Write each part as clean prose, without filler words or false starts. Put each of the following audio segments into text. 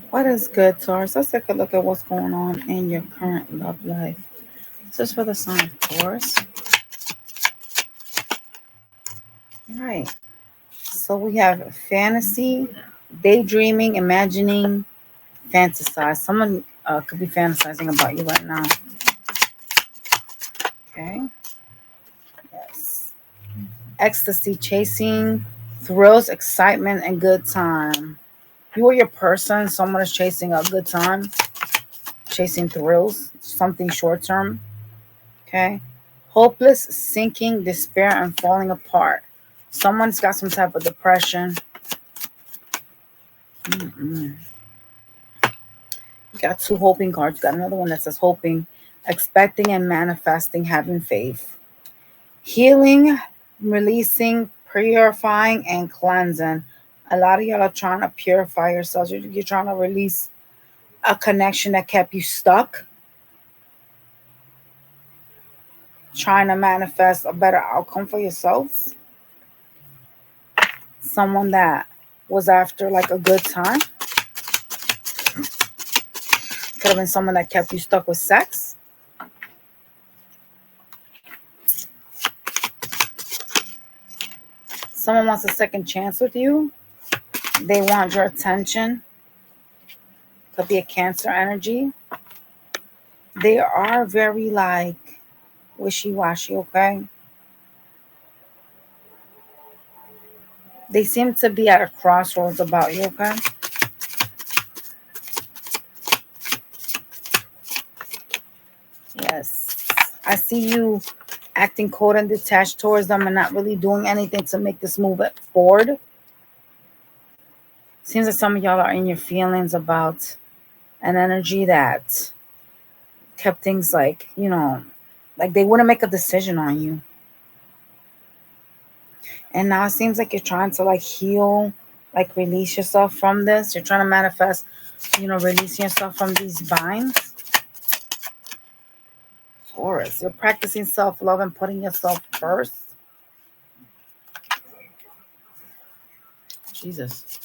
What is good, Taurus? Let's take a look at what's going on in your current love life. This is for the sign of Taurus. Right. So we have fantasy, daydreaming, imagining, fantasize. Someone could be fantasizing about you right now. Okay. Yes. Ecstasy, chasing, thrills, excitement, and good time. You or your person, someone is chasing a good time, chasing thrills, something short term. Okay. Hopeless, sinking, despair, and falling apart. Someone's got some type of depression. Mm-mm. You got two hoping cards. You got another one that says hoping, expecting, and manifesting, having faith. Healing, releasing, purifying, and cleansing. A lot of y'all are trying to purify yourselves. You're trying to release a connection that kept you stuck, trying to manifest a better outcome for yourselves. Someone that was after like a good time. Could have been someone that kept you stuck with sex. Someone wants a second chance with you. They want your attention. Could be a Cancer energy. They are very like wishy-washy, okay? They seem to be at a crossroads about you, okay? Yes. I see you acting cold and detached towards them and not really doing anything to make this move forward. Seems like some of y'all are in your feelings about an energy that kept things like, like they wouldn't make a decision on you. And now it seems like you're trying to like heal, like release yourself from this. You're trying to manifest, releasing yourself from these binds. Taurus, you're practicing self-love and putting yourself first. Jesus.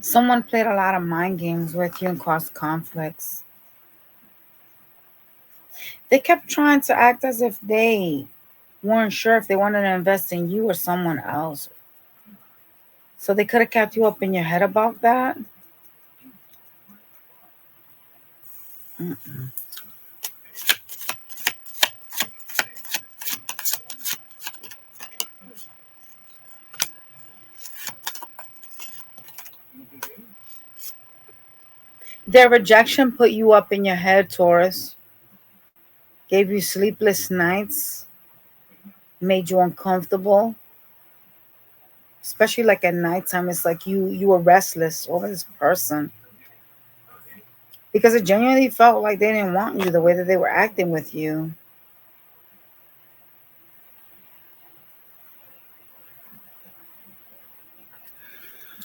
Someone played a lot of mind games with you and caused conflicts. They kept trying to act as if they weren't sure if they wanted to invest in you or someone else. So they could have kept you up in your head about that. Mm-mm. Their rejection put you up in your head, Taurus. Gave you sleepless nights, made you uncomfortable, especially like at nighttime. It's like you were restless over this person because it genuinely felt like they didn't want you the way that they were acting with you.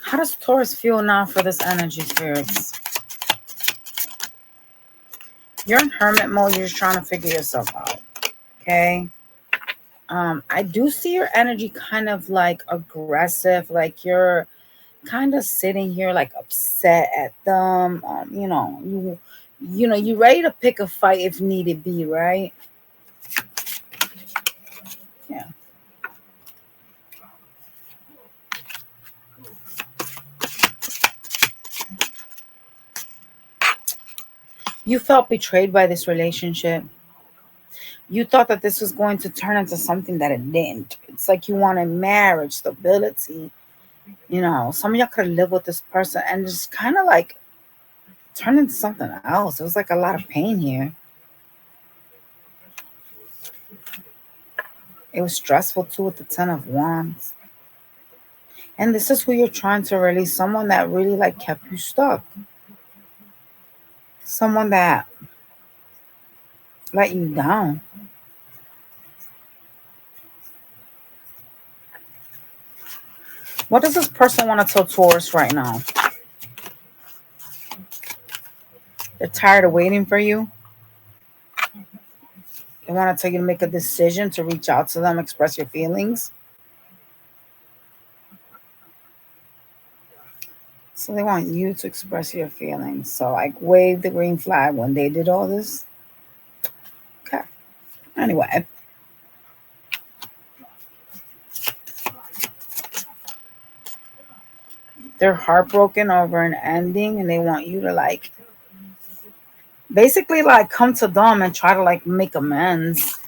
How does Taurus feel now for this energy, spirits? You're in hermit mode. You're just trying to figure yourself out. Okay. I do see your energy kind of like aggressive, like you're kind of sitting here like upset at them. You ready to pick a fight if needed be, right? Yeah. You felt betrayed by this relationship. You thought that this was going to turn into something that it didn't. It's like you wanted marriage, stability. Some of y'all could live with this person and just kind of like turn into something else. It was like a lot of pain here. It was stressful too with the Ten of Wands. And this is who you're trying to release. Someone that really like kept you stuck. Someone that let you down. What does this person want to tell Taurus right now? They're tired of waiting for you. They want to tell you to make a decision to reach out to them, express your feelings. So they want you to express your feelings. So like wave the green flag when they did all this. Okay. Anyway. They're heartbroken over an ending and they want you to like basically like come to them and try to like make amends.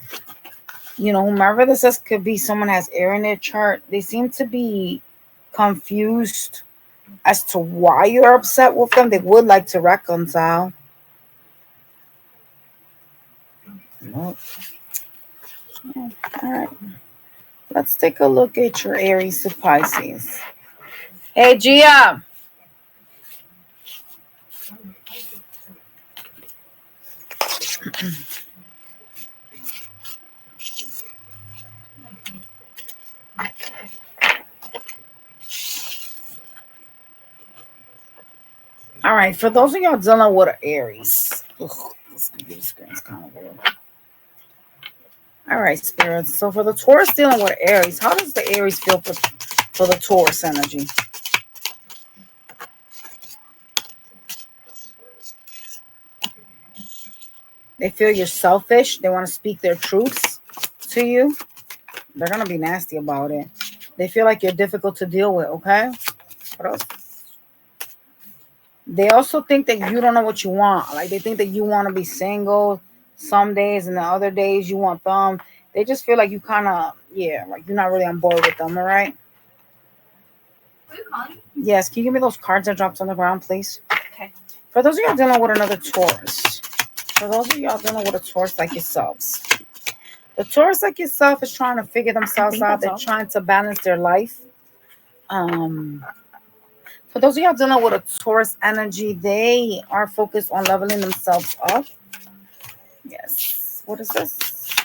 Whomever this is could be someone has air in their chart. They seem to be confused as to why you're upset with them. They would like to reconcile. Nope. Yeah. All right. Let's take a look at your Aries to Pisces. Hey, Gia. All right. For those of y'all dealing with an Aries. Ugh, this computer screen is kind of weird. All right, spirits. So for the Taurus dealing with Aries, how does the Aries feel for the Taurus energy? They feel you're selfish. They want to speak their truths to you. They're going to be nasty about it. They feel like you're difficult to deal with, okay? What else? They also think that you don't know what you want. Like they think that you want to be single some days and the other days you want them. They just feel like you kind of, like you're not really on board with them, all right? Are you calling? Yes, can you give me those cards I dropped on the ground, please? Okay. For those of y'all dealing with another Taurus, for those of y'all dealing with a Taurus like yourselves, the Taurus like yourself is trying to figure themselves out. They're trying to balance their life. For those of y'all dealing with a Taurus energy, they are focused on leveling themselves up. Yes. What is this?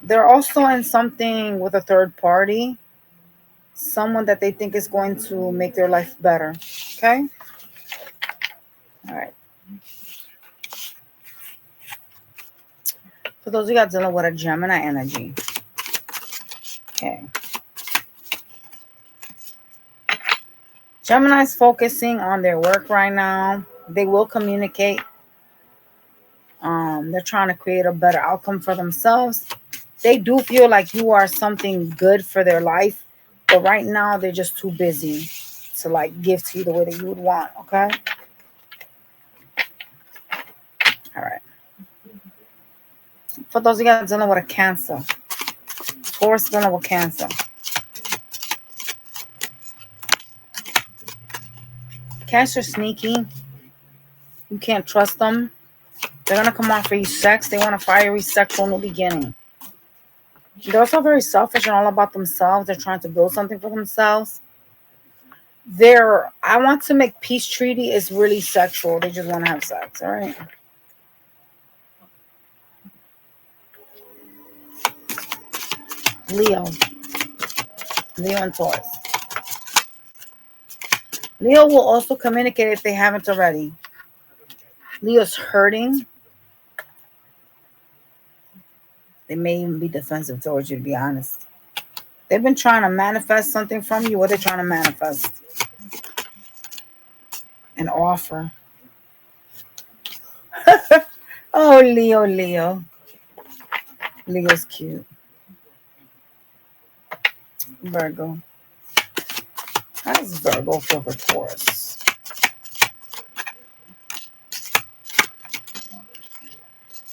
They're also in something with a third party. Someone that they think is going to make their life better. Okay? All right. For those of y'all dealing with a Gemini energy. Okay. Gemini is focusing on their work right now. They will communicate. They're trying to create a better outcome for themselves. They do feel like you are something good for their life, but right now they're just too busy to like give to you the way that you would want. Okay. All right. For those of you guys dealing with a Cancer, Taurus dealing with Cancer. Cancer sneaky. You can't trust them. They're gonna come offer you sex. They want a fiery sexual new beginning. They're also very selfish and all about themselves. They're trying to build something for themselves. I want to make peace treaty is really sexual. They just want to have sex. All right. Leo and Taurus. Leo will also communicate if they haven't already. Leo's hurting. They may even be defensive towards you, to be honest. They've been trying to manifest something from you. What are they trying to manifest? An offer. Oh, Leo. Leo's cute. Virgo. How does Virgo feel for Taurus?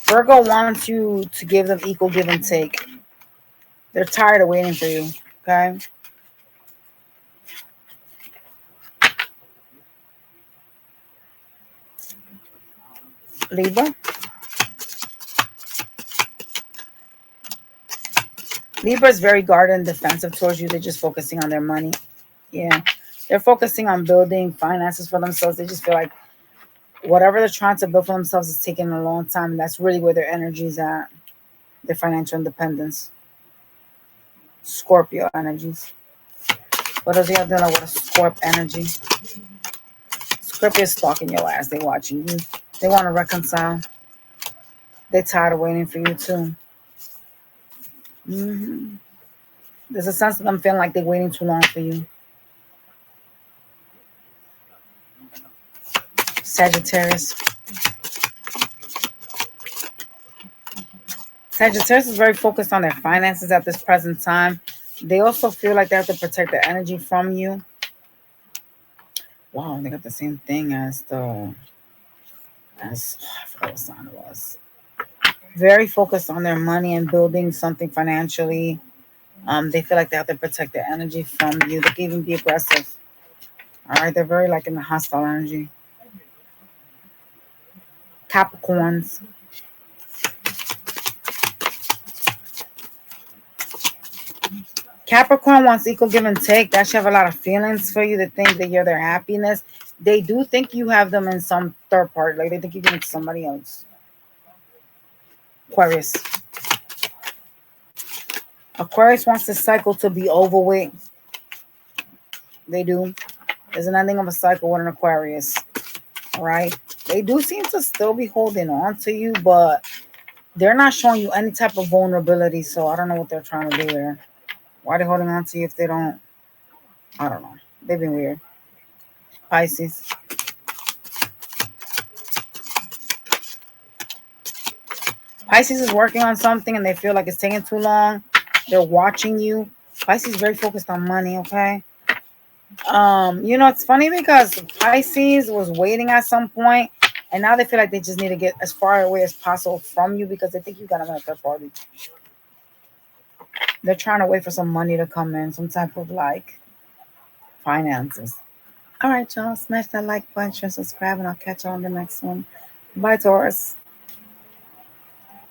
Virgo wants you to give them equal give and take. They're tired of waiting for you, okay? Libra. Libra is very guarded and defensive towards you. They're just focusing on their money. Yeah. They're focusing on building finances for themselves. They just feel like whatever they're trying to build for themselves is taking a long time. And that's really where their energy is at. Their financial independence. Scorpio energies. What does he have dealing with a Scorp energy? Scorpio is stalking your ass. They're watching you. They want to reconcile. They're tired of waiting for you too. There's a sense of them feeling like they're waiting too long for you. Sagittarius. Sagittarius is very focused on their finances at this present time. They also feel like they have to protect their energy from you. Wow, they got the same thing as I forgot what sign it was. Very focused on their money and building something financially. They feel like they have to protect their energy from you. They can even be aggressive. All right, they're very like in the hostile energy. Capricorns. Capricorn wants equal give and take. They actually have a lot of feelings for you. They think that you're their happiness. They do think you have them in some third party. Like they think you give it to somebody else. Aquarius. Aquarius wants the cycle to be over with. They do. There's an ending of a cycle with an Aquarius. All right. They do seem to still be holding on to you, but they're not showing you any type of vulnerability. So I don't know what they're trying to do there. Why are they holding on to you if they don't? I don't know. They've been weird. Pisces. Pisces is working on something and they feel like it's taking too long. They're watching you. Pisces is very focused on money, okay? It's funny because Pisces was waiting at some point and now they feel like they just need to get as far away as possible from you because they think you got them at third party. They're trying to wait for some money to come in, some type of like finances. All right, y'all. Smash that like button, share, subscribe, and I'll catch you on the next one. Bye, Taurus.